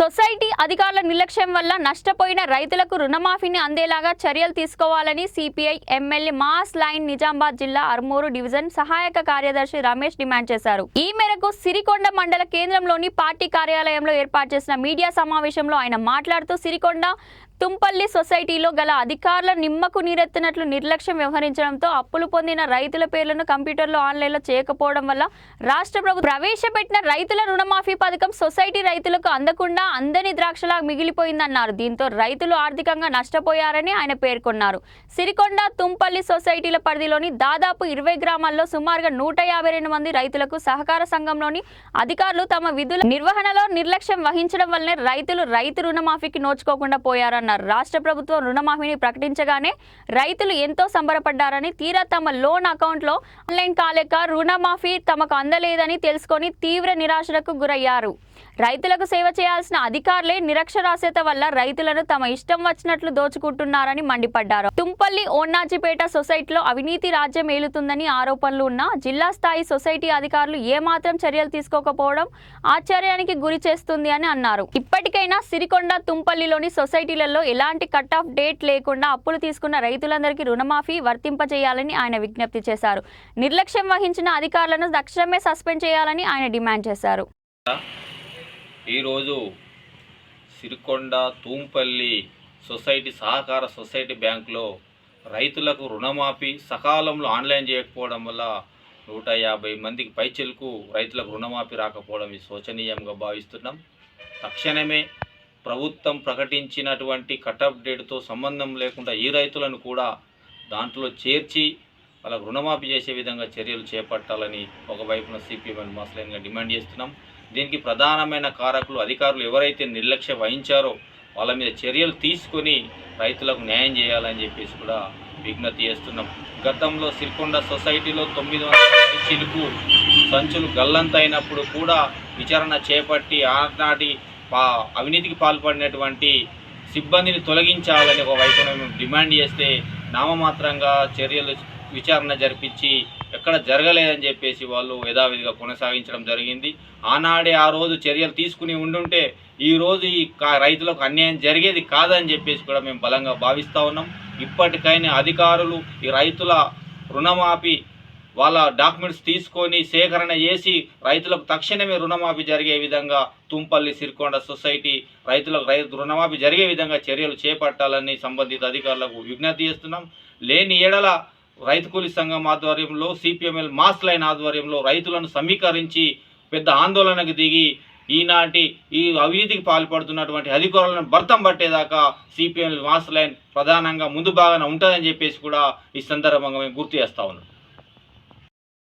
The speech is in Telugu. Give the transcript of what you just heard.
సొసైటీ అధికారుల నిర్లక్ష్యం వల్ల నష్టపోయిన రైతులకు రుణమాఫీని అందేలాగా చర్యలు తీసుకోవాలని CPI MLA mass line Nizamabad జిల్లా ఆర్మూరు డివిజన్ సహాయక కార్యదర్శి రమేష్ డిమాండ్ చేశారు. ఈ మేరకు సిరికొండ మండల కేంద్రంలోని పార్టీ కార్యాలయంలో ఏర్పాటు చేసిన మీడియా సమావేశంలో ఆయన మాట్లాడుతూ సిరికొండ తుంపల్లి సొసైటీలో గల అధికారుల నిమ్మకు నీరెత్తినట్లు నిర్లక్ష్యం వ్యవహరించడంతో అప్పులు పొందిన రైతుల పేర్లను కంప్యూటర్లో ఆన్లైన్లో చేయకపోవడం వల్ల రాష్ట్ర ప్రభుత్వం ప్రవేశపెట్టిన రైతుల రుణమాఫీ పథకం సొసైటీ రైతులకు అందకుండా అందని ద్రాక్షలా మిగిలిపోయిందన్నారు. దీంతో రైతులు ఆర్థికంగా నష్టపోయారని ఆయన పేర్కొన్నారు. సిరికొండ తుంపల్లి సొసైటీల పరిధిలోని దాదాపు 20 గ్రామాల్లో సుమారుగా 152 మంది రైతులకు సహకార సంఘంలోని అధికారులు తమ విధుల నిర్వహణలో నిర్లక్ష్యం వహించడం వల్లనే రైతు రుణమాఫీకి నోచుకోకుండా పోయారన్నారు. రాష్ట్ర ప్రభుత్వం రుణమాఫీని ప్రకటించగానే రైతులు ఎంతో సంబరపడ్డారని, తీరా తమ లోన్ అకౌంట్లో ఆన్లైన్ కాలేక రుణమాఫీ తమకు అందలేదని తెలుసుకొని తీవ్ర నిరాశకు గురయ్యారు. రైతులకు సేవ చేయాల్సిన అధికారులే నిరక్షరాస్యత వల్ల రైతులను తమ ఇష్టం వచ్చినట్లు దోచుకుంటున్నారని మండిపడ్డారు. తుంపల్లి ఓన్నాజిపేట సొసైటీలో అవినీతి రాజ్యం ఏలుతుందని ఆరోపణలు ఉన్న జిల్లా స్థాయి సొసైటీ అధికారులు ఏమాత్రం చర్యలు తీసుకోకపోవడం ఆశ్చర్యానికి గురి చేస్తుంది అని అన్నారు. ఇప్పటికైనా సిరికొండ తుంపల్లిలోని సొసైటీలలో ఎలాంటి కట్ ఆఫ్ డేట్ లేకుండా అప్పులు తీసుకున్న రైతులందరికీ రుణమాఫీ వర్తింపజేయాలని ఆయన విజ్ఞప్తి చేశారు. నిర్లక్ష్యం వహించిన అధికారులను తక్షణమే సస్పెండ్ చేయాలని ఆయన డిమాండ్ చేశారు. ఈరోజు సిరికొండ తూంపల్లి సొసైటీ సహకార సొసైటీ బ్యాంకులో రైతులకు రుణమాఫీ సకాలంలో ఆన్లైన్ చేయకపోవడం వల్ల 150 మందికి పైచిలకు రైతులకు రుణమాఫీ రాకపోవడం శోచనీయంగా భావిస్తున్నాం. తక్షణమే ప్రభుత్వం ప్రకటించినటువంటి కట్-ఆఫ్ డేట్తో సంబంధం లేకుండా ఈ రైతులను కూడా దాంట్లో చేర్చి వాళ్ళకు రుణమాఫీ చేసే విధంగా చర్యలు చేపట్టాలని ఒకవైపున సిపిఎం మాస్లైన్గా డిమాండ్ చేస్తున్నాం. దీనికి ప్రధానమైన కారకులు అధికారులు ఎవరైతే నిర్లక్ష్యం వహించారో వాళ్ళ మీద చర్యలు తీసుకొని రైతులకు న్యాయం చేయాలని చెప్పేసి కూడా విజ్ఞప్తి చేస్తున్నాం. గతంలో సిరికొండ సొసైటీలో 900 చిలుకు సంచులు గల్లంతైనప్పుడు కూడా విచారణ చేపట్టి ఆనాటి అవినీతికి పాల్పడినటువంటి సిబ్బందిని తొలగించాలని ఒక వైపున మేము డిమాండ్ చేస్తే నామమాత్రంగా చర్యలు విచారణ జరిపించి ఎక్కడ జరగలేదని చెప్పేసి వాళ్ళు యథావిధిగా కొనసాగించడం జరిగింది. ఆనాడే ఆ రోజు చర్యలు తీసుకుని ఉండుంటే ఈరోజు ఈ రైతులకు అన్యాయం జరిగేది కాదని చెప్పేసి కూడా మేము బలంగా భావిస్తూ ఉన్నాం. ఇప్పటికైనా అధికారులు ఈ రైతుల రుణమాఫీ వాళ్ళ డాక్యుమెంట్స్ తీసుకొని సేకరణ చేసి రైతులకు తక్షణమే రుణమాఫీ జరిగే విధంగా తుంపల్లి సిరికొండ సొసైటీ రైతులకు రుణమాఫీ జరిగే విధంగా చర్యలు చేపట్టాలని సంబంధిత అధికారులకు విజ్ఞప్తి చేస్తున్నాం. లేని ఏడల రైతు కూలీ సంఘం ఆధ్వర్యంలో సిపిఎంఎల్ మాస్ లైన్ ఆధ్వర్యంలో రైతులను సమీకరించి పెద్ద ఆందోళనకు దిగి ఈ అవినీతికి పాల్పడుతున్నటువంటి అధికారులను భర్తం పట్టేదాకా సిపిఎంఎల్ మాస్ లైన్ ప్రధానంగా ముందు భాగాన ఉంటుందని చెప్పేసి కూడా ఈ సందర్భంగా మేము గుర్తు చేస్తా ఉన్నాం.